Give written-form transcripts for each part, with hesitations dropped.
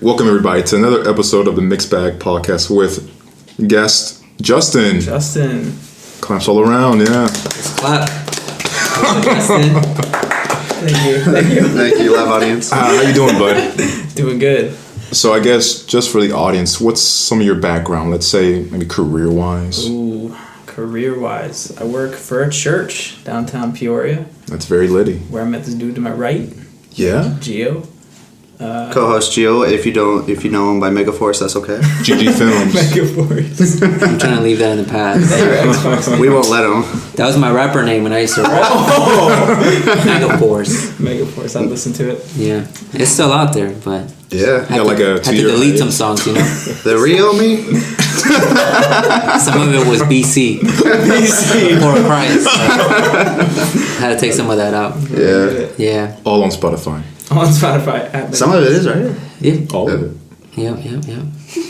Welcome everybody to another episode of the Mixed Bag Podcast with guest Justin. Justin. Claps all around, yeah. Let's clap. Justin. Thank you. Thank you, live audience. How you doing, bud? Doing good. So I guess just for the audience, what's some of your background? Let's say maybe career-wise. Ooh, career-wise, I work for a church downtown Peoria, That's very litty. where I met this dude to my right, Yeah? Gio. Co-host Gio, if you know him by Megaforce, that's okay. GG Films. Megaforce. I'm trying to leave that in the past. Xbox. We won't let him. That was my rapper name when I used to rap. Megaforce. Megaforce. I listened to it. Yeah. It's still out there, but Yeah. Yeah, like a had to 2-year delete some hiatus. songs, you know? The real me? Some of it was BC. For Christ. Had to take some of that out. Yeah. Yeah. All on Spotify. On Spotify. At Some of it is, right? Yeah. All of it. Yeah.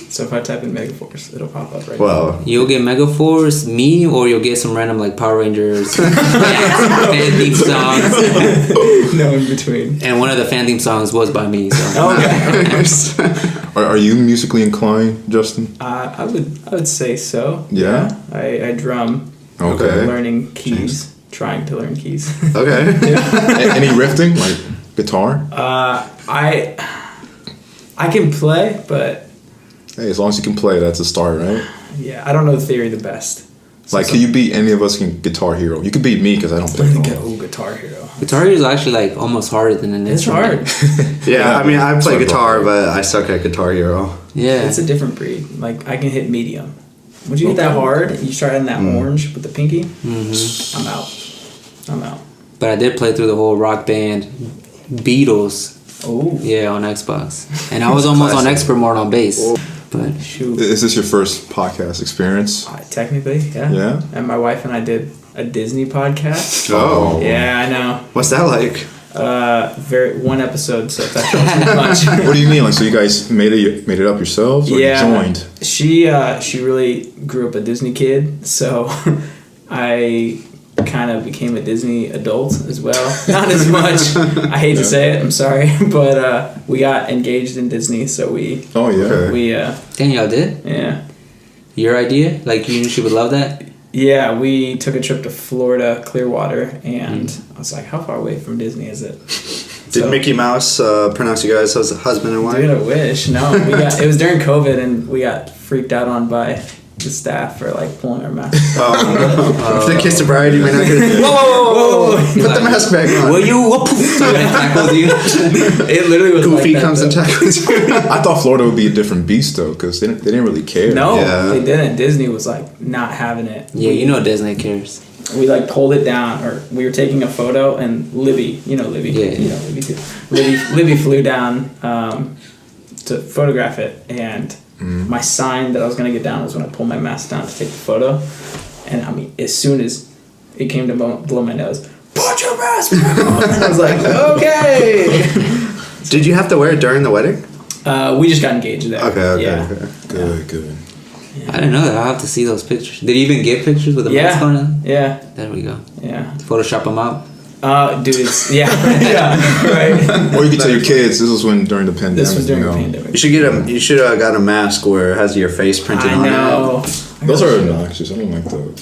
So if I type in Megaforce, it'll pop up right Well, You'll get Megaforce, me, or you'll get some random like Power Rangers fan theme songs. now. No in between. And one of the fan theme songs was by me. So. Okay. Are you musically inclined, Justin? I would say so. Yeah? I drum. Okay. Learning keys. Trying to learn keys. okay. Any riffing? Like guitar? I can play, but Hey, as long as you can play, that's a start, right? yeah, I don't know the theory the best. So Like, can you beat any of us in Guitar Hero? You could beat me because I don't play at all. Guitar Hero. Guitar Hero is actually like almost harder than an It's instrument. hard. Yeah, I mean, I play Sorry, guitar, bro. but I suck at Guitar Hero. Yeah. It's a different breed. Like I can hit medium. Once you hit that hard, you start in that orange with the pinky. I'm out. But I did play through the whole Rock Band Beatles, Oh yeah, on Xbox. And I was almost on expert mode on bass. But shoot! Is this your first podcast experience? Technically, yeah. Yeah? And my wife and I did a Disney podcast. Oh. Yeah, I know. What's that like? One episode, so if that tells you much. What do you mean? Like, so you guys made it up yourselves, or Yeah. you joined? She really grew up a Disney kid, so I kind of became a Disney adult as well. Not as much. I hate to say it. I'm sorry, but we got engaged in Disney, so we Oh yeah. dang, y'all did? yeah. Your idea? Like you knew she would love that? Yeah, we took a trip to Florida, Clearwater, and I was like, how far away from Disney is it? Did Mickey Mouse pronounce you guys as husband and wife? Dude, I wish. No, it was during COVID, and we got freaked out on by the staff for like pulling our masks. If they kissed a bride, you may not get it. Whoa! Put the mask back on. Will you? Whoop, somebody tackles you. It literally was Goofy like that, comes and though. tackles you. I thought Florida would be a different beast though, because they didn't really care. No, Yeah. they didn't. Disney was like not having it. Yeah, you know Disney cares. We like pulled it down, or we were taking a photo, and Libby, you know Libby, Yeah. you know Libby too. Libby flew down to photograph it, and my sign that I was gonna get down was when I pulled my mask down to take the photo, and I mean, as soon as it came to blow my nose, put your mask back on, and I was like, okay. Did you have to wear it during the wedding? We just got engaged there. Okay. Good. I didn't know that. I'll have to see those pictures. Did you even get pictures with the Yeah. mask on? Yeah, There we go. yeah. Photoshop them out. Dude, it's yeah, right. Or you could tell your kids this was during the pandemic. This was during you the know. pandemic. You should have got a mask where it has your face printed I on know. Those are obnoxious. I don't like those. it.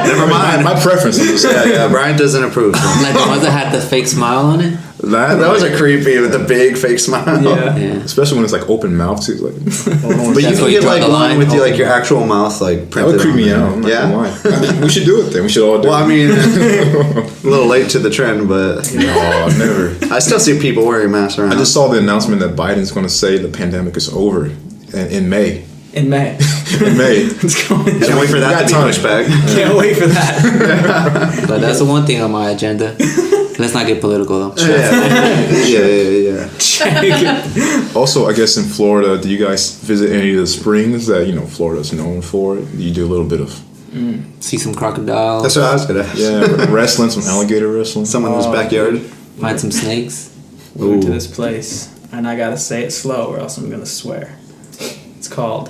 Never mind. My preference is Yeah, Brian doesn't approve. Like the ones that had the fake smile on it? that. That was a creepy with the big fake smile. Yeah. Yeah. Especially when it's like open mouth too. Like, But That's you where can you get draw like the one line. with like your actual mouth like that printed would creep on me there. out. I'm not Yeah. gonna lie. I mean, we should do it then. We should all do Well, it. I mean, a little late to the trend, but No, never. I still see people wearing masks around. I just saw the announcement that Biden's going to say the pandemic is over in May. In May. In May. It's going. Can't wait for that to be time. pushed back. Can't wait for that. But that's the one thing on my agenda. Let's not get political though. Yeah. Also, I guess in Florida, do you guys visit any of the springs that Florida's known for? You do a little bit of See some crocodiles. That's what I was gonna ask. wrestling, some alligator wrestling. Someone's backyard. Find some snakes. We went to this place, and I gotta say it slow, or else I'm gonna swear. It's called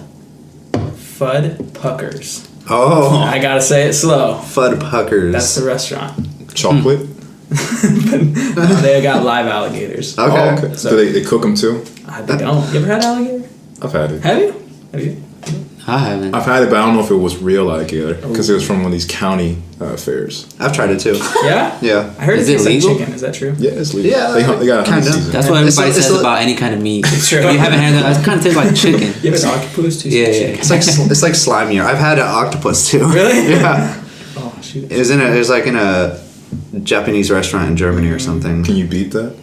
Fudd Puckers. Oh, I gotta say it slow. Fudd Puckers. That's the restaurant. Chocolate. They got live alligators. Okay. Oh, okay. So- So they cook them too? I don't. You ever had alligator? I've had it. Have you? Have you? I haven't. I've had it, but I don't know if it was real alligator because it was from one of these county fairs. I've tried it too. Yeah. Yeah. I heard Is it it tastes like legal? chicken. Is that true? Yeah, it's legal. Yeah, they got a honey kinda. season. That's what It's- everybody it's says a- about any kind of meat. true. If you haven't had that, it kind of tastes like chicken. You have an octopus too? Yeah, yeah. It's like slimier. I've had an octopus too. Really? Yeah. Oh shoot. It was like in a Japanese restaurant in Germany or something. Can you beat that?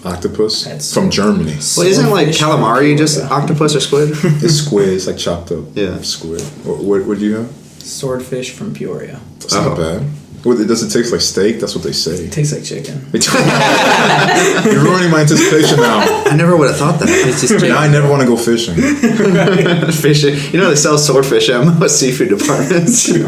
Octopus That's- from Germany. Well, isn't like Swordfish. calamari just octopus or squid? It's squid. It's like chopped up. Yeah. Squid. What do you have? Swordfish from Peoria. That's not bad. Does it taste like steak? That's what they say. It tastes like chicken. You're ruining my anticipation now. I never would have thought that. It's just Now I never want to go fishing. Fishing. You know they sell swordfish at most seafood departments. I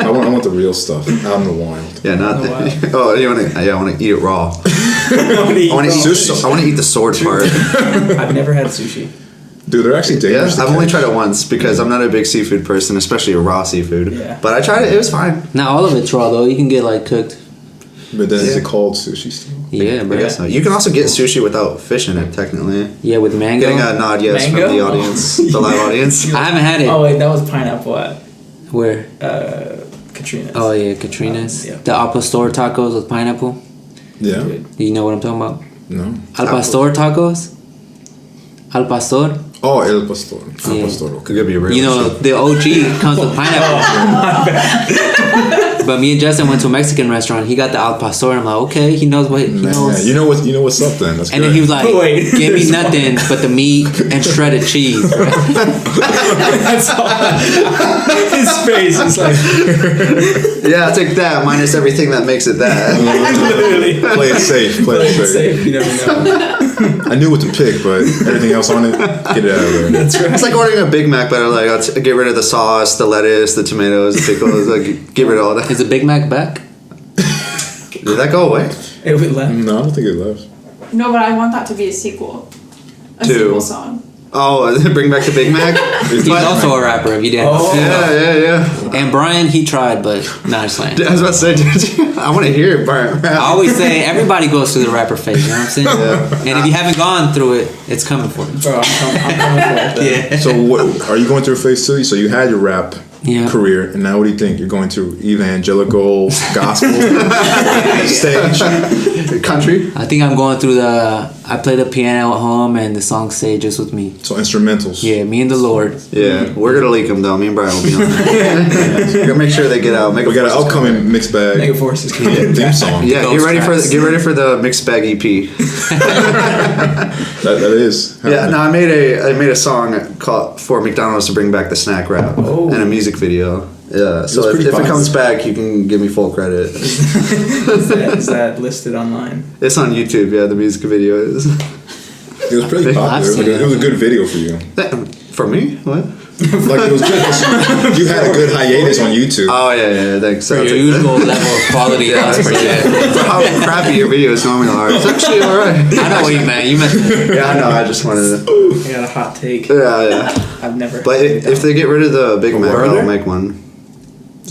know. I want the real stuff out in the wild. Yeah, not Oh, the. wow. Oh, you want to? Yeah, I want to eat it raw. I want to eat. Sushi. I want to eat the sword part. I've never had sushi. Dude, they're actually Yeah, dangerous. to I've only catch. tried it once because I'm not a big seafood person, especially raw seafood. Yeah. But I tried it; it was fine. not all of it's raw though. You can get like cooked. But then is Yeah. it called sushi still? Yeah, I bro. guess so. You can also get sushi without fish in it, technically. Yeah, with mango. Getting a nod, yes, Mango? from the audience, the live audience. I haven't had it. Oh wait, that was pineapple at Where? Katrina's. Oh yeah, Katrina's. Yeah. The Al Pastor tacos with pineapple. Yeah. Dude. Do you know what I'm talking about? No. Al Pastor tacos. Al Pastor. Oh, El Pastor. El Yeah. Pastor. Okay. Could be a real. You know the OG comes with pineapple. But me and Justin went to a Mexican restaurant. He got the Al Pastor. I'm like, okay, he knows what he Man, knows. you know what's up then. That's And then great. he was like, Wait. give me nothing but the meat and shredded cheese. That's all. His face is like Yeah, I'll take that minus everything that makes it that. literally. Play it safe. Play it safe. Safe. You never know. I knew what to pick, but everything else on it, get it out of there. That's right. It's like ordering a Big Mac, but like I'll get rid of the sauce, the lettuce, the tomatoes, the pickles. Like get rid of all that. Is the Big Mac back? Did that go away? It would left. No, I don't think it left. No, but I want that to be a sequel. A To- sequel song. Oh, bring back the Big Mac. He's also a rapper, if you didn't know. Oh. Yeah. And Brian, he tried, but not just playing. I was about to say, I want to hear it, Brian. I always say everybody goes through the rapper phase, you know what I'm saying? Yeah. And if you haven't gone through it, it's coming for you. Bro, I'm coming for it. Yeah. So what are you going through phase two? So you had your rap Yeah. career, and now what do you think? You're going to evangelical gospel stage. Country. I think I'm going through I play the piano at home and the song Say Just With Me. So instrumentals. Yeah, me and the Lord. Yeah, we're gonna leak them though. Me and Brian will be on that. We're gonna make sure they get out. We got an upcoming mixed bag Mega Force is coming. theme song. Yeah, Ghost tracks. get ready for the mixed bag EP. That is. Yeah, no, I made a song called for McDonald's to bring back the snack wrap Oh. and a music video. Yeah, so pretty if it fun. comes back, you can give me full credit. Is that listed online? It's on YouTube. Yeah, the music video is. It was pretty popular. I've seen It was a good video for you. For me, what? Like it was good. You had a good hiatus on YouTube. Oh yeah, thanks. For I'll your take usual that. level of quality, Yeah, that's pretty good. for how crappy your videos normally are, it's actually alright. I know what you meant. You meant Yeah, I know. I just wanted to. I got a hot take. Yeah. I've never. But had if they get rid of the Big Mac, burger? I'll make one.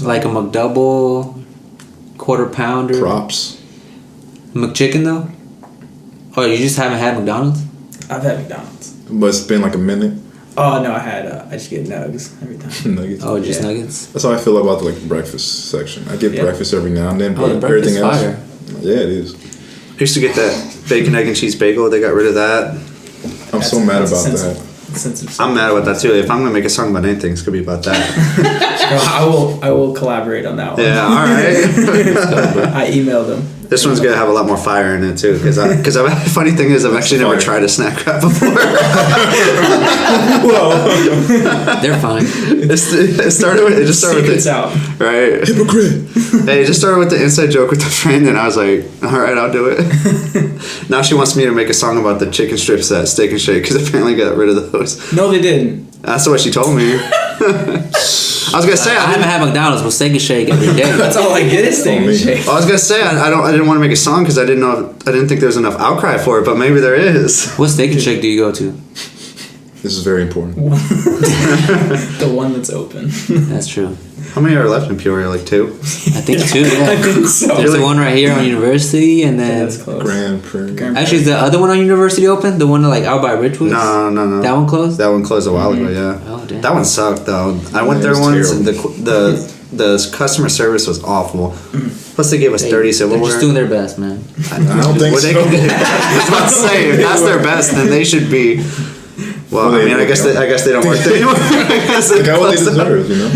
like a McDouble, quarter pounder. Props. McChicken though? Oh, you just haven't had McDonald's? I've had McDonald's. But it's been like a minute. Oh no, I just get nugs every time. Nuggets. Oh, just Yeah. nuggets? That's how I feel about the like breakfast section. I get Yeah. breakfast every now and then, Oh, the but breakfast everything else. fire. Yeah, it is. I used to get that bacon, egg, and cheese bagel. They got rid of that. I'm so mad That's a about sense that. of- sense of I'm mad about that too. If I'm gonna make a song about anything, it's gonna be about that. I will collaborate on that one. Yeah, all right. I emailed them. This one's gonna have a lot more fire in it too, because funny thing is I've actually never fire. tried a snack wrap before. They're fine. It just started with Secrets the, out. right. Hypocrite. Hey, it just started with the inside joke with a friend, and I was like, all right, I'll do it. Now she wants me to make a song about the chicken strips at Steak and Shake because apparently got rid of those. No, they didn't. That's what she told me. I was gonna say I haven't had McDonald's, but Steak and Shake every day. That's all I get is steak Oh, and me. shake. I was gonna say I didn't want to make a song because I didn't think there was enough outcry for it, but maybe there is. What Steak and Shake do you go to? This is very important. The one that's open. That's true. How many are left in Peoria? Like 2? I think two. Yeah. I think so. There's the one right here on University, and Yeah, then that's close. Grand Prairie. Grand- actually is the other one on University open? The one like out by Richwoods? No. That one closed. That one closed a while ago. Yeah. Oh, damn. That one sucked though. I went Yeah, there it was once, and terrible. the customer service was awful. Plus, they gave us 30 They're silverware. just doing their best, man. I don't think Well, so. they can, I was about to say, if that's their best, then they should be. Well, Well, I mean, I guess they don't work there anymore. I guess They got what they closed down. deserve, you know?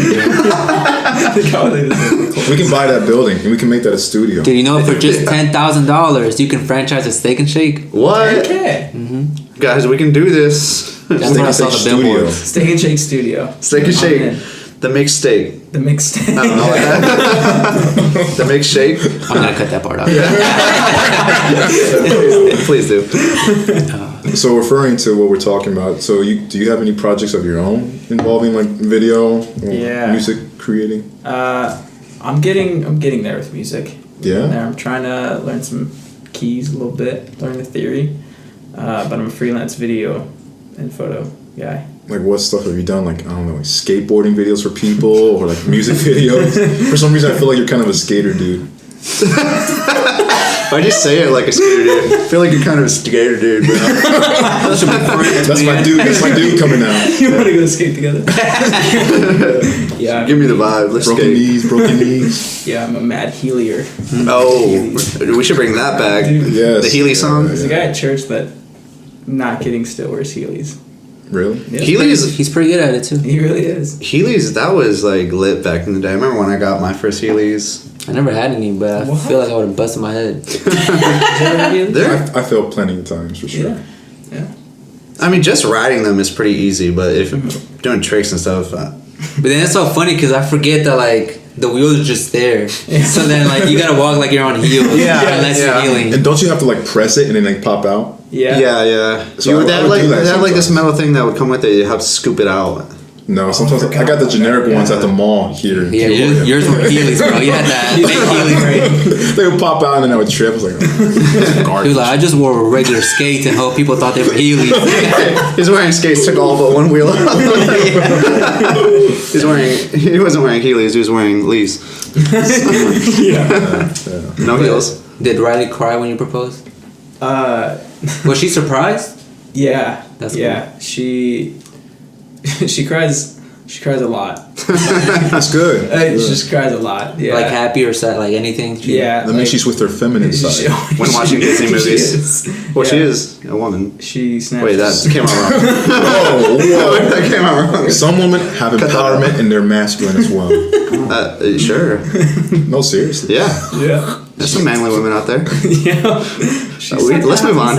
We can buy that building and we can make that a studio. Dude, you know, for just $10,000, you can franchise a Steak and Shake. What? Okay. Guys, we can do this. That's Steak what I and saw Shake the studio. billboards. Steak and Shake Studio. Steak and I'm shake. in. The mixed steak. The mixed. I don't know that. The mixed shake. I'm gonna cut that part out. Please do. So referring to what we're talking about, so do you have any projects of your own involving like video or Yeah. music creating? I'm getting there with music. Yeah? There, I'm trying to learn some keys a little bit, learn the theory. But I'm a freelance video and photo guy. Like what stuff have you done? Like I don't know, like skateboarding videos for people or like music videos? For some reason I feel like you're kind of a skater dude. Why'd you say it like a skater dude? I feel like you're kind of a skater dude, bro. That's my dude. That's my dude coming out. You want to go skate together? Yeah. Give me the vibe. Let's Broken skate. knees, broken knees. Yeah, I'm a mad Heelier. Oh, we should bring that back. Dude. Yes. The Healy song. There's a guy at church that, not kidding, still wears Heelys. Really? Yeah. He's pretty good at it too. He really is. Heelys, that was like lit back in the day. I remember when I got my first Heelys. I never had any, but I What? feel like I would have busted my head. Did you ever have Heelys? They're, I felt plenty of times for sure. Yeah. Yeah. I mean, just riding them is pretty easy, but if doing tricks and stuff, But then it's so funny because I forget that like the wheels are just there. So then like you gotta walk like you're on heels. Yeah, Unless yeah. you're healing. And don't you have to like press it and then like pop out? Yeah. yeah. So You- I they had would like do that they had like this sometimes. metal thing that would come with it. You have to scoop it out. No, sometimes I got the generic ones at the mall here. in Yeah, Peoria. yours were Heelys, bro. You had that fake Heelys. They would pop out and then I would trip. I was like, oh, He garbage. was like, I just wore regular skates and hope people thought they were Heelys. He's wearing skates, took all but one wheel off. He wasn't wearing Heelys, he was wearing Lees. No heels. Did Riley cry when you proposed? Was she surprised? Yeah. That's yeah. She cries. She cries a lot. That's good. She just cries a lot. Yeah. Like happy or sad, like anything? Yeah. That means she's with her feminine side. When watching Disney She movies. is. Well, she Yeah. is a woman. She snaps. Wait, that came out wrong. Oh, That came out wrong. whoa. Some women have empowerment and they're masculine as well. Sure. No, seriously. Yeah. Yeah. There's some manly women out there. Yeah. Let's move on.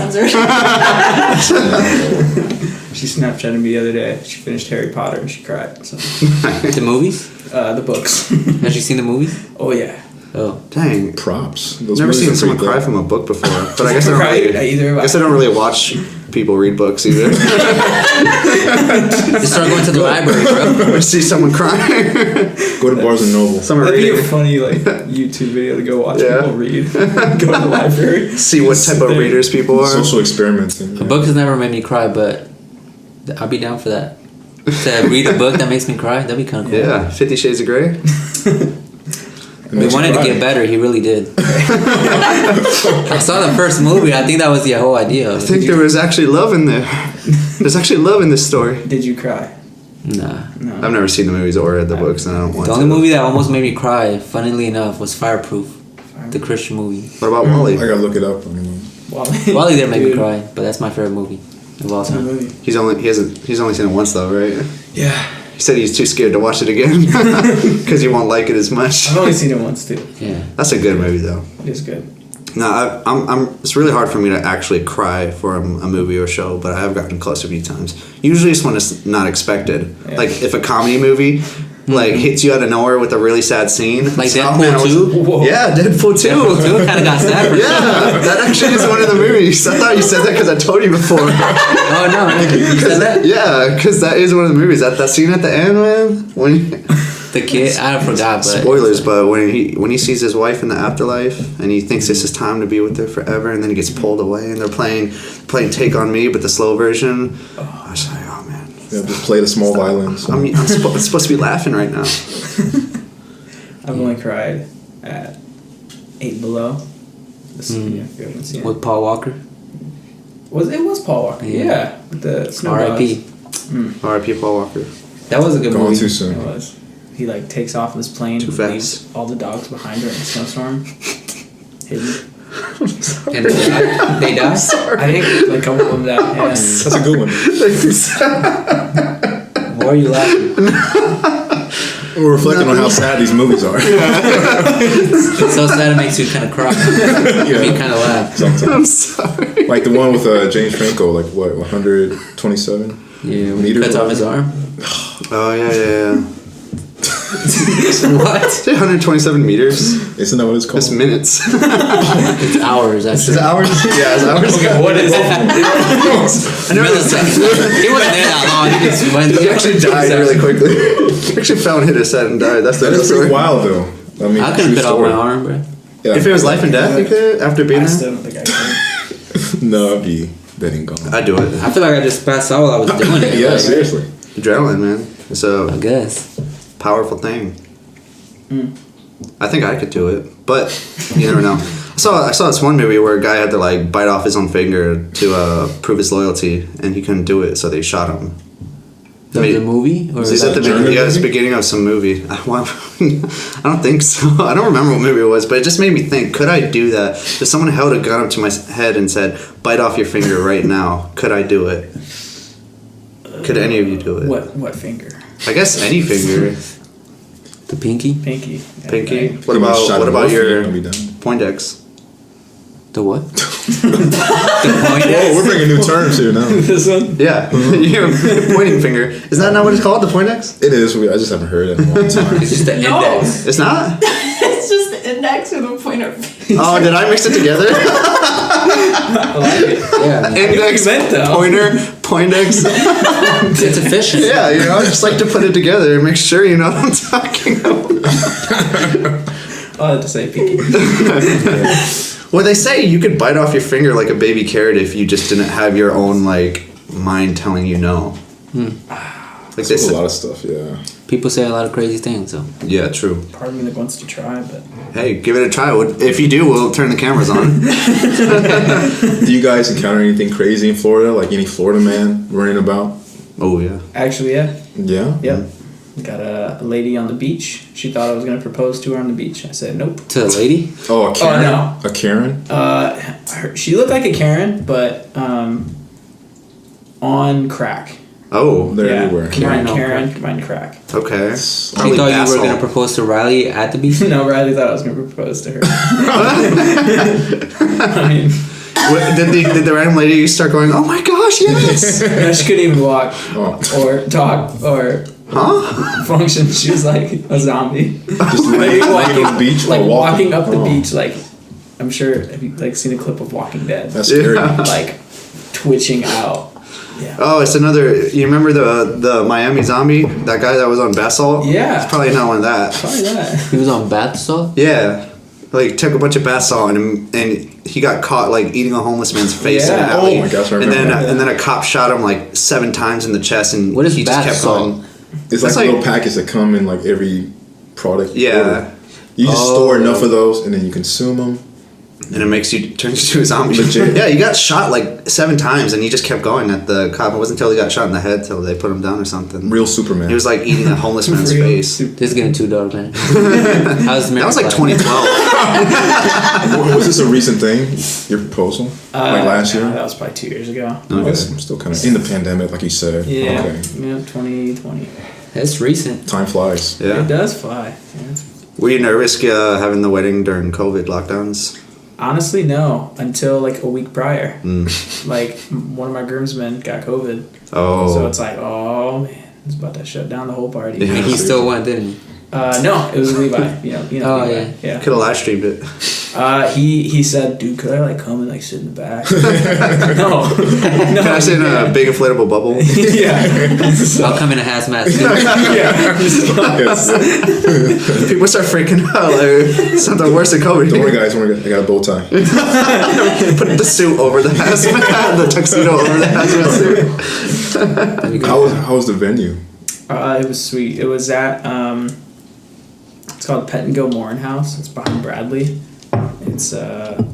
She Snapchatted me the other day. She finished Harry Potter and she cried. So. The movies? The books. Has she seen the movies? Oh yeah. Oh. Dang. Props. Those Never movies seen are someone pretty cry good. from a book before, but I guess I don't Cried really. either. I guess I don't really watch people read books either. Just start going to the library, bro. Or see someone crying. Go to Barnes and Noble. Someone That'd be a reading. funny like YouTube video to go watch Yeah. people read. Go to the library. See what type of Sit there. readers people are. Social experimenting. A book has never made me cry, but I'll be down for that. To read a book that makes me cry, that'd be kind of cool. Yeah, 50 Shades of Grey. We wanted to get better. He really did. I saw the first movie. I think that was the whole idea. I think there was actually love in there. There's actually love in this story. Did you cry? Nah. No. I've never seen the movies or read the books, and I don't want The to. only movie that almost made me cry, funnily enough, was Fireproof, the Christian movie. What about Wally? I gotta look it up. I mean, Wally didn't make me Dude, cry, but that's my favorite movie of all Good time. movie. He's only seen it once though, right? Yeah. He said he's too scared to watch it again because he won't like it as much. I've only seen it once too. Yeah. That's a good movie though. It is good. No, I'm. It's really hard for me to actually cry for a movie or show, but I have gotten close a few times. Usually, it's when it's not expected. Yeah. Like if a comedy movie like hits you out of nowhere with a really sad scene, Like it's, oh, Deadpool man, I was- 2? Whoa. Yeah, Deadpool 2. Dude, kind of got sad for Yeah, that actually is one of the movies. I thought you said that because I told you before. Oh, no. You said that? Yeah, because that is one of the movies. That scene at the end, man. When The kid? I forgot, but... spoilers, but when he sees his wife in the afterlife and he thinks it's his time to be with her forever, and then he gets pulled away, and they're playing "Take on Me," but the slow version. I was like, oh man, Yeah, just play the small violins. I'm supposed to be laughing right now. I've only cried at 8 Below. This if you haven't seen it. With Paul Walker. It was Paul Walker. Yeah. Yeah, with the snow R.I.P. dogs. R.I.P. Paul Walker. That was a good Gone movie. too It soon. was. He like takes off in this plane, Too and fast. leaves all the dogs behind her in a snowstorm. Hidden. And they die? I think like a couple of them died. Yeah. That's a good one. Why are you laughing? We're reflecting on how sad these movies are. It's so sad it makes you kind of cry. Yeah. You kind of laugh. Sometimes. I'm sorry. Like the one with James Franco, like what, 127? Yeah, when he Meters cuts off his away. arm. Oh yeah. What? Say 127 meters. Isn't that what it's called? It's minutes. It's hours, actually. Is it hours? Yeah, it's hours. What is that? I never. Milliseconds. He wasn't there that long. He just went. He actually died really quickly. He actually fell and hit his head and died. That's the That is story. pretty wild, though. I mean, I couldn't true fit off story. my arm, bro. Yeah. If it was life and death, you could after being I there. still don't think I can. No, I'd be dead and gone. I'd do it. I feel like I just passed out while I was doing it. Yeah, Like, seriously. Adrenaline, man. It's I a guess. powerful thing. I think I could do it, but you never know. I saw this one movie where a guy had to like bite off his own finger to prove his loyalty, and he couldn't do it, so they shot him. The movie? Or Is that that the a German beginning? Yeah, it's the movie? beginning of some movie. I don't think so. I don't remember what movie it was, but it just made me think: could I do that? If someone held a gun up to my head and said, "Bite off your finger right now," could I do it? Could any of you do it? What finger? I guess any finger. The pinky? Pinky. Yeah, Pinky. right. What about your I'll be done. Poindex? The what? Whoa, we're bringing new terms here now. This one? Yeah, your pointing finger. Is that not what it's called? The Poindex? It is. I just haven't heard it in a long time. It's just the No. index. It's not. It's just the index with a pointer finger. Oh, did I mix it together? I like it. Yeah. Index, meant, though. pointer, Poindex. It's efficient. Yeah, you know, I just like to put it together and make sure you know what I'm talking about. I'll have to say pinky. Well, they say you could bite off your finger like a baby carrot if you just didn't have your own like mind telling you no. Like they There's a said, lot of stuff, yeah. People say a lot of crazy things, so. yeah, true. Part of me that wants to try, but Hey, give it a try. If you do, we'll turn the cameras on. Do you guys encounter anything crazy in Florida? Like any Florida man running about? Oh yeah. actually, yeah. Yeah? Yep. Got a lady on the beach. She thought I was gonna propose to her on the beach. I said nope. To the lady? Oh, a Karen? no. A Karen? She looked like a Karen, but on crack. Oh, They're yeah. everywhere. Combined Karen on Karen, combined crack. okay. She Probably thought you bath were going to salt. propose to Riley at the beach? No, Riley thought I was gonna propose to her. I mean, Did the random lady start going, oh my gosh, yes? no, she couldn't even walk Oh. or talk or function. She was like a zombie. Just laying on the beach Like or walking up the Oh, beach. Like I'm sure have you like seen a clip of Walking Dead? That's scary. Yeah. Like twitching out. Yeah. Oh, it's another. You remember the Miami zombie? That guy that was on bath salt? Yeah. It's probably another one of that. Probably that. He was on bath salt? Yeah. Like, took a bunch of bath salt and he got caught, like, eating a homeless man's face in an Yeah. alley. Oh my gosh, I and remember then that. and then a cop shot him, like, 7 times in the chest and What is he just bath kept salt? going. It's That's like like- little packets that come in like every product. you Yeah. order. You just Oh. store enough of those and then you consume them. And it turns you to a zombie. Legit. Yeah, he got shot, like, 7 times and he just kept going at the cop. It wasn't until he got shot in the head till they put him down or something. Real Superman. He was, like, eating a homeless man's Real face. This is getting too dark, man. How's That was, like, 2012. Was this a recent thing? Your proposal? Like last no, year? That was probably 2 years ago. Okay, I'm still kind of in the pandemic, like you said. Yeah. Okay. Yeah, 2020. That's recent. Time flies. Yeah. It does fly. Yeah, it's- Were you nervous having the wedding during COVID lockdowns? Honestly, no. Until like a week prior. Mm. Like one of my groomsmen got COVID. Oh. So it's like, oh man, it's about to shut down the whole party. Yeah. And he still went, didn't he? No, it was Levi. You know. Oh, Levi. yeah. Yeah. Could have live streamed it. He said, dude, could I like come and like sit in the back? No. Can I sit in a big inflatable bubble? Yeah. I'll come in a hazmat suit. Yes. People start freaking out. Like something worse than COVID. Don't worry, guys. Don't worry, I got a bow tie. Put the suit over the hazmat, the tuxedo over the hazmat suit. How was the venue? It was sweet. It was at it's called Pet and Gilmorean House. It's behind Bradley. It's the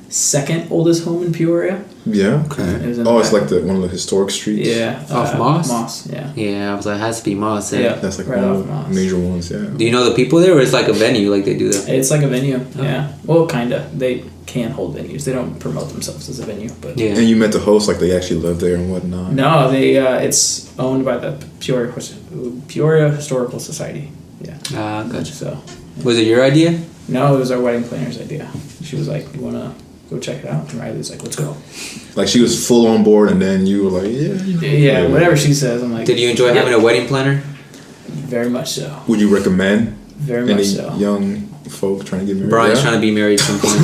second oldest home in Peoria. Yeah. It was in Oh, the it's back. like one of the historic streets. Yeah. Off Moss? Moss, yeah. Yeah, I was like, it has to be Moss. Yeah. That's like Right one off of the Moss. major ones. Yeah. Do you know the people there, or it's like a venue, like they do that? It's like a venue, yeah. Well, kinda. They can hold venues. They don't promote themselves as a venue, but Yeah. And you met the host, like they actually live there and whatnot. no, they it's owned by the Peoria Historical Society. Yeah. Ah, gotcha. So Was it your idea? no, it was our wedding planner's idea. She was like, "You wanna go check it out?" And Riley was like, "Let's go." Like she was full on board, and then you were like, yeah. Yeah, whatever she says, I'm like. Did you enjoy having a wedding planner? Very much so. Would you recommend Very any much so. young folk trying to get married? Brian's Yeah? trying to be married at some point.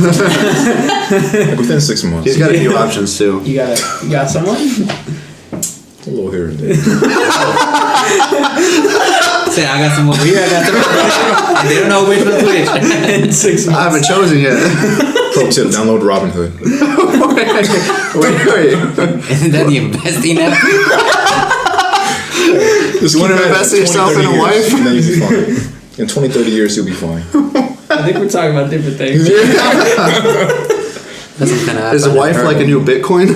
Like within 6 months. He's got a few options too. You got someone? A little here and there. Say, I got some over here, I got some over there. And they don't know which one's which. In 6 I months. haven't chosen yet. Pro tip: download Robinhood. Wait. Isn't that the investing app? Just wanna keep at it invest 20, yourself 30 in a years, wife? and then you'll be fine. In 20, 30 years, you'll be fine. I think we're talking about different things. That's some kind of app. Is a I've wife heard like a of. new Bitcoin?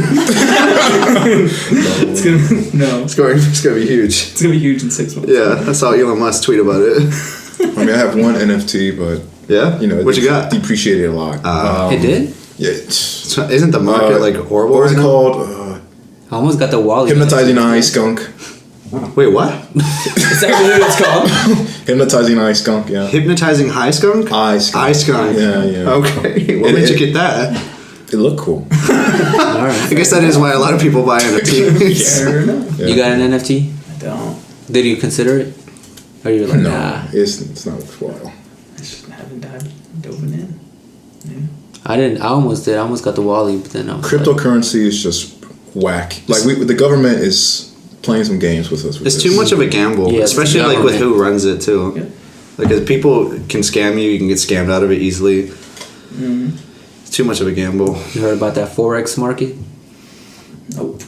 It's gonna It's gonna be huge. it's gonna be huge in 6 months. Yeah, I saw Elon Musk tweet about it. I mean, I have one NFT, but Yeah, you know, what you got? Depreciated a lot. It did? Yeah. So isn't the market like horrible? What was it right now? called? I almost got the wallet. Hypnotizing Eye Skunk. Wait, what? Is that really what it's called? Hypnotizing Eye Skunk. Yeah. Hypnotizing high skunk? Eye Skunk. Eye skunk. Yeah, yeah. Okay, what It- made you it- get that? It looked cool. I guess that is why a lot of people buy NFTs. Fair enough. Yeah. You got an NFT? I don't. Did you consider it? Or you were like, No, nah. it's not worthwhile. I just haven't dove in. I didn't. I almost did. I almost got the Wally, but then I was like, Cryptocurrency is just whack. Like the government is playing some games with us. With It's this. too much of a gamble, Yeah, it's especially the like with government. who runs it too. Yeah. Like, 'cause people can scam you, you can get scammed out of it easily. It's too much of a gamble. You heard about that Forex market? Nope.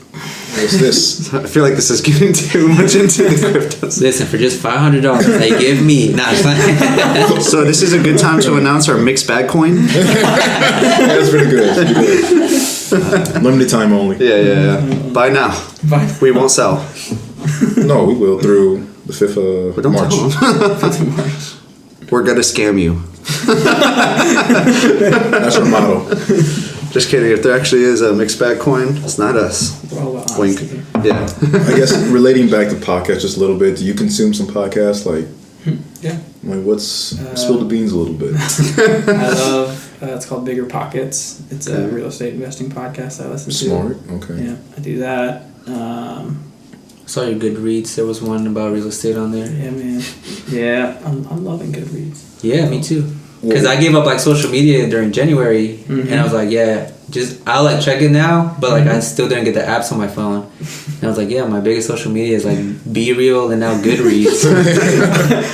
What's this? I feel like this is getting too much into the cryptos. Listen, for just $500, they give me. Nah, it's fine. So this is a good time to announce our mixed bag coin. That's pretty good. That's pretty good. Limited time only. Yeah. Buy now. Bye. We won't sell. No, we will through the 5th But of don't March. tell them. We're gonna scam you. That's our motto. Just kidding. If there actually is a mixed bag coin, it's not us. We're all about Wink. honesty. Yeah. I guess relating back to podcasts just a little bit. Do you consume some podcasts? Like Yeah. what's spill the beans a little bit? I love. It's called Bigger Pockets. It's a real estate investing podcast I listen to. Smart. Okay. Yeah, I do that. I saw your Goodreads. There was one about real estate on there. Yeah, man. Yeah, I'm loving Goodreads. Yeah, me too. Because I gave up like social media during January, and I was like, yeah, I'll like check it now, but like I still didn't get the apps on my phone. And I was like, yeah, my biggest social media is like Be Real and now Goodreads.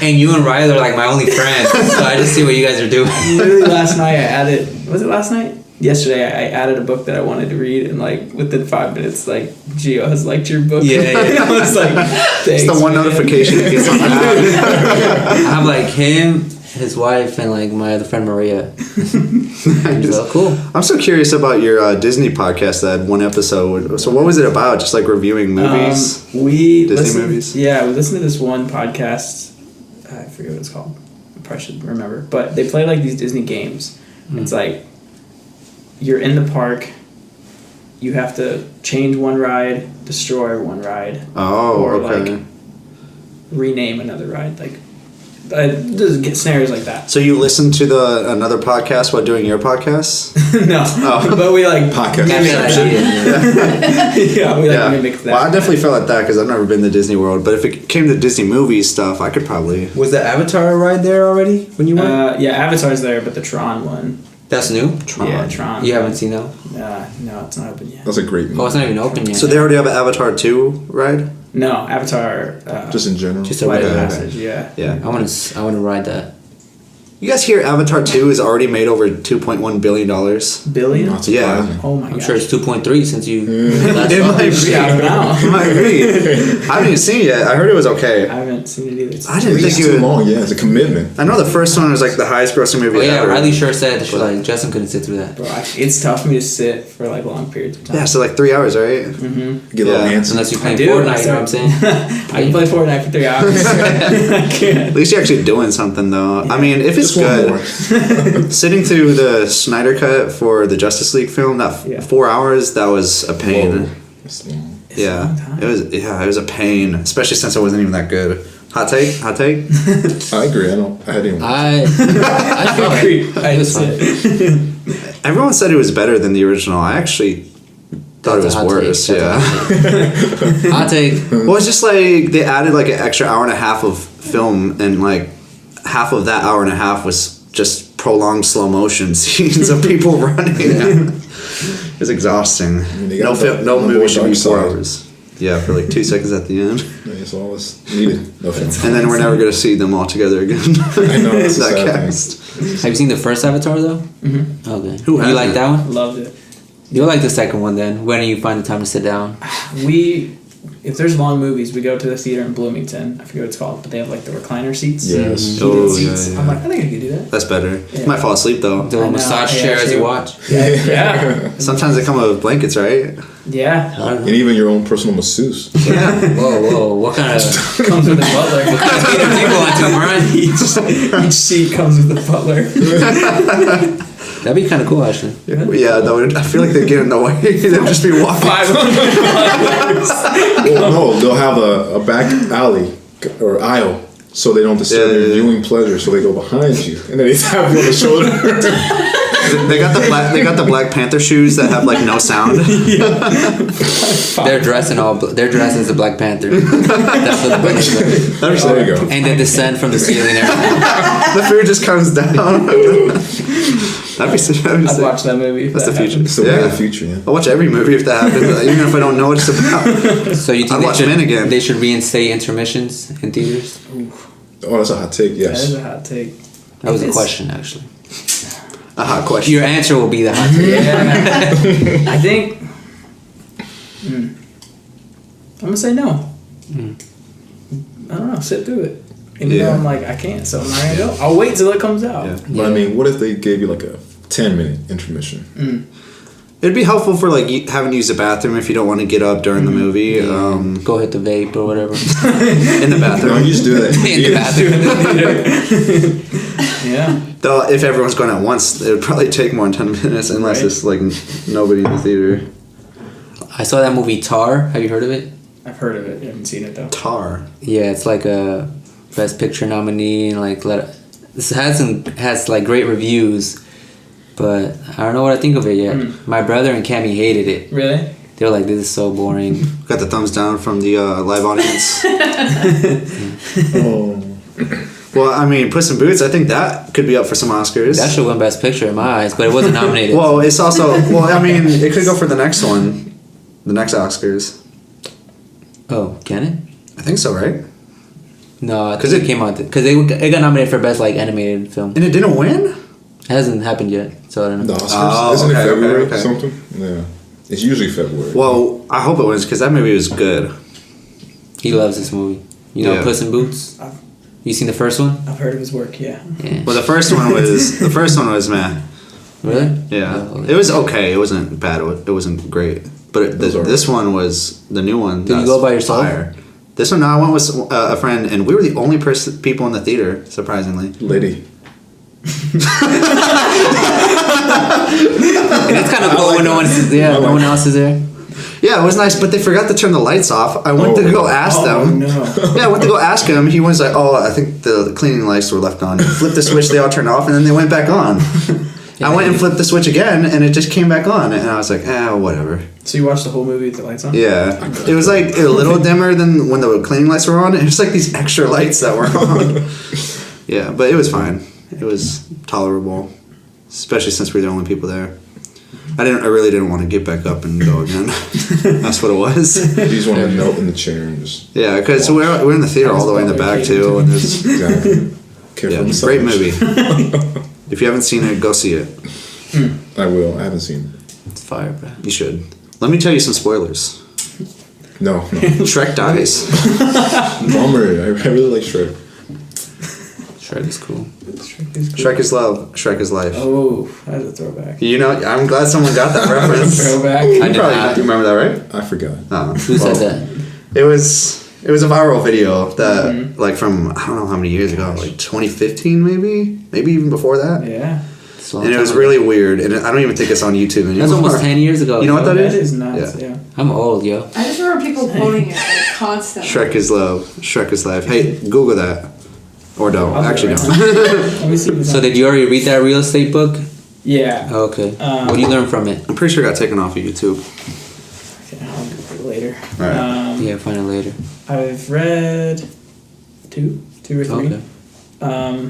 And you and Riley are like my only friends, so I just see what you guys are doing. Literally last night I added. Was it last night? Yesterday I added a book that I wanted to read, and like within 5 minutes, like Gio has liked your book. Yeah. I was like, thanks. It's the one man. notification that gets on the app. I have like him, his wife, and like my other friend Maria. So cool. I'm so curious about your Disney podcast that had one episode. So what was it about? Just like reviewing movies? We Disney listened- movies? Yeah, we listened to this one podcast. I forget what it's called. I probably should remember. But they play like these Disney games. It's like you're in the park. You have to change one ride, destroy one ride, Oh, or okay. like rename another ride. Like Just get scenarios like that. So you listen to another podcast while doing your podcast? No, but we like Podcast. mimic That's that. Yeah, we like Yeah. mimic that. Well, I definitely felt like that because I've never been to Disney World. But if it came to Disney movie stuff, I could probably. Was the Avatar ride there already when you went? Yeah, Avatar's there, but the Tron one. That's new. Yeah, Tron. You haven't seen that? No, it's not open yet. That's a great movie. Oh, it's not even open yet. So they already have an Avatar 2 ride? No, Avatar. Just in general. Just a Flight of regular. Passage. Yeah. Yeah. I want to ride that. You guys hear Avatar 2 is already made over $2.1 billion? Billion. Not Yeah. surprising. Oh my I'm gosh. sure it's 2.3 since you. last It saw might it. be. I don't know. It might be. I haven't even seen it yet. I heard it was okay. I haven't seen it either. It's I didn't It's think too it would. long. Yeah, it's a commitment. I know the first one was like the highest grossing movie Oh yeah, ever. Riley sure said that she like Justin couldn't sit through that Bro, it's tough for me to sit for like long periods of time. Yeah, so like 3 hours, right? Get a little Yeah. antsy. unless you play I do. Fortnite. You know what I'm saying? I can play Fortnite for 3 hours. I can't. At least you're actually doing something though. I mean, if it's Just one good. more. Sitting through the Snyder cut for the Justice League film, that Yeah. 4 hours, that was a pain. Whoa. That's long. Yeah, long time. it was. Yeah, it was a pain, especially since it wasn't even that good. Hot take, hot take. I agree. I didn't. I feel like agree. it I was just fine. Everyone said it was better than the original. I actually thought it That's was a hot worse. take. Yeah. Hot take. Well, it's just like they added like an extra hour and a half of film, and like half of that hour and a half was just prolonged slow motion scenes of people running. It was exhausting. mean, they No, got the- no the movie more should be dark 4 side. hours. Yeah, for like 2 seconds at the end, That's all that's needed. Nothing. and then we're never gonna see them all together again. I know, that's a that sad thing. cast. Have you seen the first Avatar though? Mm-hmm. Okay. Who You hasn't? like that one? Loved it. You'll like the second one then. When do you find the time to sit down? If there's long movies, we go to the theater in Bloomington. I forget what it's called, but they have like the recliner seats. Yes. Heated Oh, seats. yeah, yeah. I'm like, I think I could do that. That's better. Yeah. You might fall asleep though. The I know, massage yeah, chair as you true. watch. Yeah. Sometimes they come with blankets, right? Yeah. I don't And know. even your own personal masseuse. Yeah. Whoa! What kind of Comes with a butler. theater you going to, Brian? Each seat comes with a butler. That'd be kind of cool, actually. Yeah, that would. I feel like they'd get in the way. They'd just be walking. 500 butlers. Well, no, they'll have a back alley or aisle so they don't disturb Yeah, your yeah, yeah. viewing pleasure. So they go behind you and then they tap you on the shoulder. They got the black. They got the Black Panther shoes that have like no sound. They're dressed in all. They're dressed as a Black Panther. That's what the bunnies are. There you go. And they descend from the ceiling. And everything. The food just comes down. That'd be sick. I'd watch that movie. If That's that the future. happened. It's the way of the future, yeah. I'll watch every movie if that happens, even if I don't know what it's about. So you I'd think watch Men again. they should reinstate intermissions in theaters? Oh, that's a hot take, That is yes. a hot take. That was a It's- question, actually. A hot question. Your answer will be the hot take. Yeah. I think. I'm gonna say no. I don't know. Sit through it. Even though Yeah. I'm like I can't, so I'm not gonna go. I'll wait till it comes out. Yeah. But I mean, what if they gave you like a 10-minute intermission? It'd be helpful for like having to use the bathroom if you don't want to get up during the movie. Go hit the vape or whatever. In the No, bathroom. you just do that. In the bathroom. Yeah. Though if everyone's going at once, it would probably take more than 10 minutes unless Right. it's like nobody in the theater. I saw that movie Tar. Have you heard of it? I've heard of it. I haven't seen it though. Tar. Yeah, it's like a Best Picture nominee and like this has like great reviews, but I don't know what I think of it yet. My brother and Cammy hated it. Really? They were like, "This is so boring." Got the thumbs down from the live audience. Oh. Well, I mean, Puss in Boots, I think that could be up for some Oscars. That should win Best Picture in my eyes, but it wasn't nominated. Well, it's also, well, I mean, it could go for the next one. The next Oscars. Oh, can it? I think so, right? No, because 'Cause it came out because it got nominated for Best like animated film. And it didn't win? It hasn't happened yet, so I don't The know. Oscars? Oh, Isn't okay, it February okay. or something? Yeah. It's usually February. Well, I hope it wins because that movie was good. He loves this movie. You know, Yeah. Puss in Boots. You seen the first one? I've heard of his work. Yeah. Yeah. Well, the first one was man. Really? Yeah, Oh, it was okay. It wasn't bad. It wasn't great. But Those are- this one was the new one. Did you that's go by yourself? fire. This one, no, I went with a friend, and we were the only people in the theater, surprisingly. Liddy. And it's kind of cool when no one else is there. Yeah, it was nice, but they forgot to turn the lights off. I went to go ask them. no. Yeah, I went to go ask him. He was like, "Oh, I think the cleaning lights were left on." Flipped the switch, they all turned off, and then they went back on. I went and flipped the switch again, and it just came back on, and I was like, whatever. So you watched the whole movie with the lights on? Yeah, it was like a little dimmer than when the cleaning lights were on. It was like these extra lights that were on. Yeah, but it was fine. It was tolerable, especially since we were the only people there. I really didn't want to get back up and go again. That's what it was. You just want to melt in the chair and just. Yeah, because we're in the theater all the way in the back too, and there's Exactly. Careful great massage. movie. If you haven't seen it, go see it. I will. I haven't seen It's fire, bro. You should. Let me tell you some spoilers. it. No. Shrek dies. Bummer. I really like Shrek. Shrek is cool. Shrek is love. Shrek is life. Oh, that's a throwback. You know, I'm glad someone got that reference. Throwback. You did probably not. you remember that, right? I forgot. Who said that? It was a viral video that like from I don't know how many years ago, like 2015 maybe even before that. Yeah. It's a long And it was time really ago. weird, and I don't even think it's on YouTube anymore. That's almost 10 years ago. You know what that That is? is nuts, Yeah. yeah. I'm old, yo. I just remember people quoting it like constantly. Shrek is love. Shrek is life. Hey, Google that, or don't. I'll do Actually, it don't. right Let me see what's So on. did you already read that real estate book? Yeah. Oh, okay. What do you learn from it? I'm pretty sure it got taken off of YouTube. Okay, I'll do it later. Alright. Yeah, find it later. I've read two or three. Okay.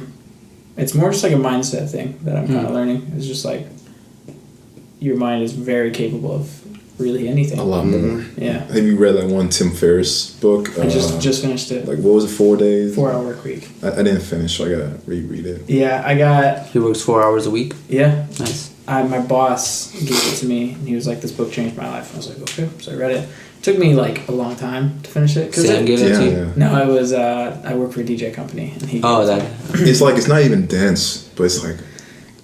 It's more just like a mindset thing that I'm kind of learning. It's just like your mind is very capable of really anything. A lot more. Yeah. Have you read that one Tim Ferriss book? I just finished it. Like, what was it, 4 days? 4 hour work week. I didn't finish, so I gotta reread it. Yeah, I got He works 4 hours a week. yeah. Nice. My boss gave it to me, and he was like, "This book changed my life." I was like, "Okay," so I read it. It took me like a long time to finish it. Sam gave it Yeah, to you? yeah. No, it was I work for a DJ company, and he. Oh, that. It's like, it's not even dense, but it's like,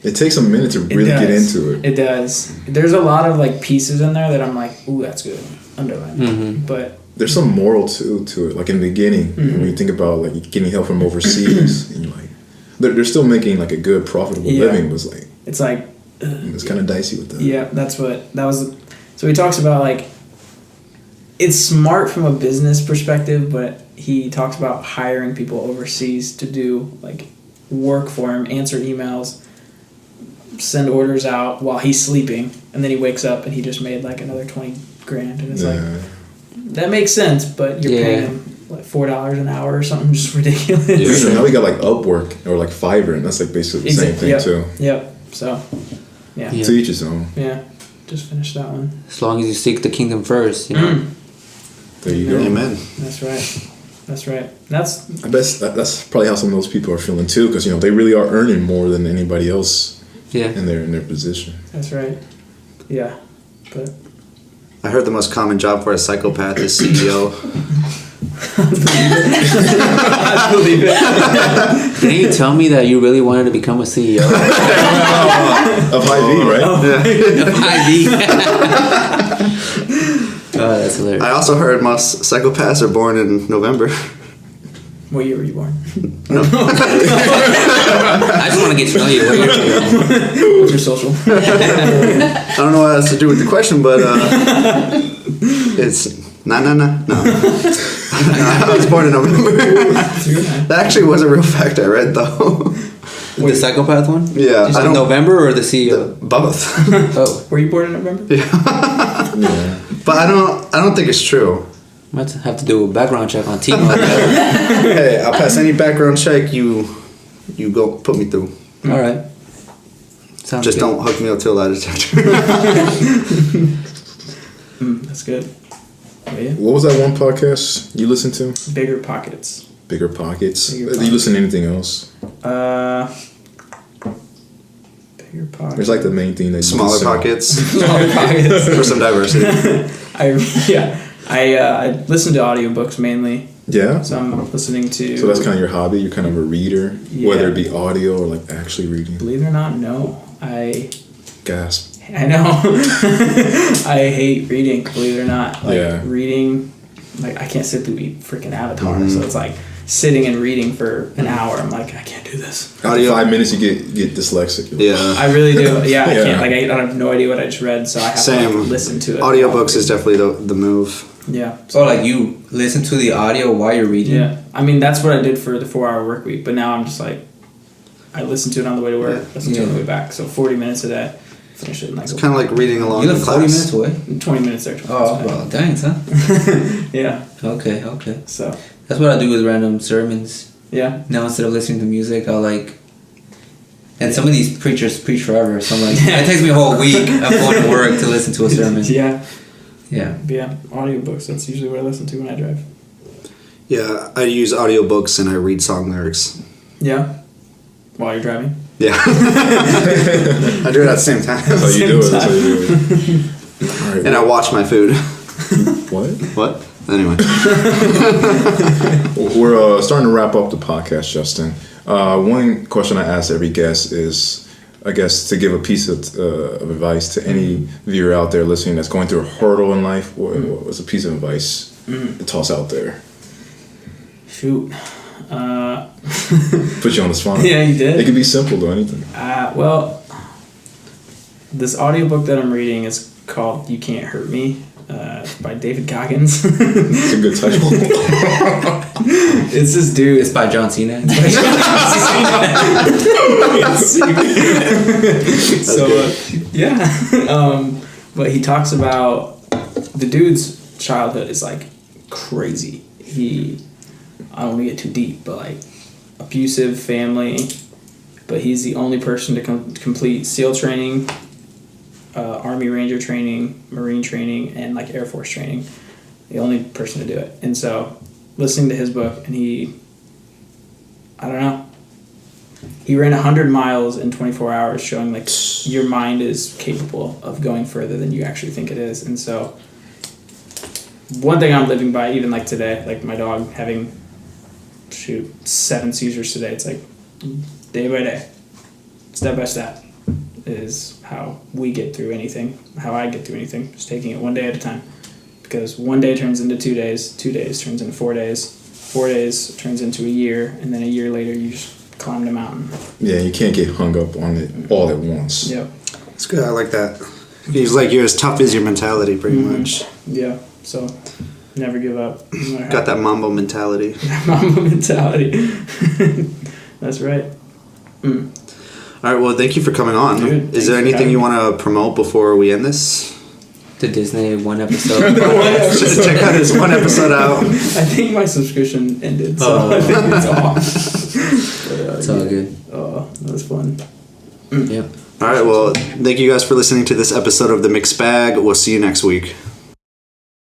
it takes a minute to It really get does. into it. It does. There's a lot of like pieces in there that I'm like, "Ooh, that's good." Underline. Mm-hmm. But There's some moral to it. Like in the beginning, when you think about like getting help from overseas, and you're like, they're still making like a good, profitable Yeah. living, but it's like, it's like, it's kind of dicey with that. yeah, that was. So he talks about like, it's smart from a business perspective, but he talks about hiring people overseas to do like work for him, answer emails, send orders out while he's sleeping, and then he wakes up and he just made like another 20 grand, and it's like Yeah. that makes sense, but you're Yeah. paying him like $4 an hour or something just ridiculous. Yeah, now we got like Upwork or like Fiverr, and that's like basically the same thing yep. too. Yep. So, yeah. Yeah. To each his own. Yeah. Just finished that one. As long as you seek the kingdom first, you know. There you go. Amen. That's right. That's right. That's I bet that's probably how some of those people are feeling too, because they really are earning more than anybody else Yeah. in their position. that's right. Yeah. But I heard the most common job for a psychopath is CEO. I believe it. Didn't you tell me that you really wanted to become a CEO? Of Hy-Vee, right? Oh, that's hilarious. I also heard most psychopaths are born in November. What year were you born? I just want to get to know you. What you're doing. What's your social? I don't know what that has to do with the question, but it's no. I was born in November. That actually was a real fact I read though. The psychopath one? Yeah, Just I in don't- November or the CEO? Both. Oh, Were you born in November? Yeah. But I don't think it's true. might have to do a background check on Timo. Hey, I'll pass any background check you go put me through. All right. Sounds Just good. don't hook me up to a lie detector. That's good. Oh, yeah. What was that one podcast you listened to? Bigger pockets. Bigger Pockets. Bigger Do you listen to anything else? Bigger pockets. There's like the main thing that you Smaller listen to. pockets Smaller pockets. for some diversity. I listen to audiobooks mainly. Yeah. So I'm listening to. So that's kind of your hobby. You're kind of a reader, Yeah. whether it be audio or like actually reading. Believe it or not, no. I Gasp. know. I hate reading. Believe it or not, like Yeah. reading. Like I can't sit through freaking Avatar. So it's like sitting and reading for an hour. I'm like, I can't do this. After 5 minutes, you get dyslexic. You're like, Yeah. I really do. Yeah, I Yeah. can't. Like, I have no idea what I just read, so I have to Same. like, listen to it. Audiobooks is definitely the move. Yeah. So like you listen to the audio while you're reading. Yeah. I mean, that's what I did for the 4-hour work week, but now I'm just like, I listen to it on the way to work, listen to it on the way back. So 40 minutes a day, finish it in like It's kind of like reading along You in live class. 40 minutes away. 20 minutes there. 20 Oh, minutes back. well, dang, son. Yeah. Okay. So, That's what I do with random sermons. yeah. Now instead of listening to music, I'll like. And some of these preachers preach forever, so I'm like, it takes me a whole week of going to work to listen to a sermon. Yeah. Yeah. Yeah. Audiobooks, that's usually what I listen to when I drive. Yeah, I use audiobooks and I read song lyrics. Yeah. While you're driving. Yeah. I do it at the same time. That's how you do it. That's how you do it. All right. And I watch my food. What? What? Anyway. We're starting to wrap up the podcast, Justin. One question I ask every guest is, I guess, to give a piece of advice to any viewer out there listening that's going through a hurdle in life. What's a piece of advice to toss out there? Shoot. Put you on the spot. Yeah, you did. It could be simple though, anything. Well, this audiobook that I'm reading is called You Can't Hurt Me by David Goggins. It's a good title. It's this dude. It's by John Cena. So yeah, but he talks about the dude's childhood is like crazy. I don't want to get too deep, but like abusive family. But he's the only person to complete SEAL training, Army Ranger training, Marine training, and like Air Force training. The only person to do it. And so, listening to his book, and he ran 100 miles in 24 hours, showing like your mind is capable of going further than you actually think it is. And so, one thing I'm living by, even like today, like my dog having 7 seizures today, it's like day by day, step by step is how we get through anything, how I get through anything, just taking it one day at a time. Because one day turns into 2 days, 2 days turns into 4 days, 4 days turns into a year, and then a year later you just climb the mountain. Yeah, you can't get hung up on it all at once. Yep. It's good. I like that. He's like, you're as tough as your mentality, pretty much. Yeah. So never give up. No matter Got that Mambo mentality. Mamba mentality. That's right. All right, well, thank you for coming on. Dude, Is there thanks for anything you having want to promote before we end this? The Disney one episode. Just check out this one episode out. I think my subscription ended, so Oh. I think it's off. But, It's all good. Oh, that was fun. Yep. All right, well, thank you guys for listening to this episode of The Mixed Bag. We'll see you next week.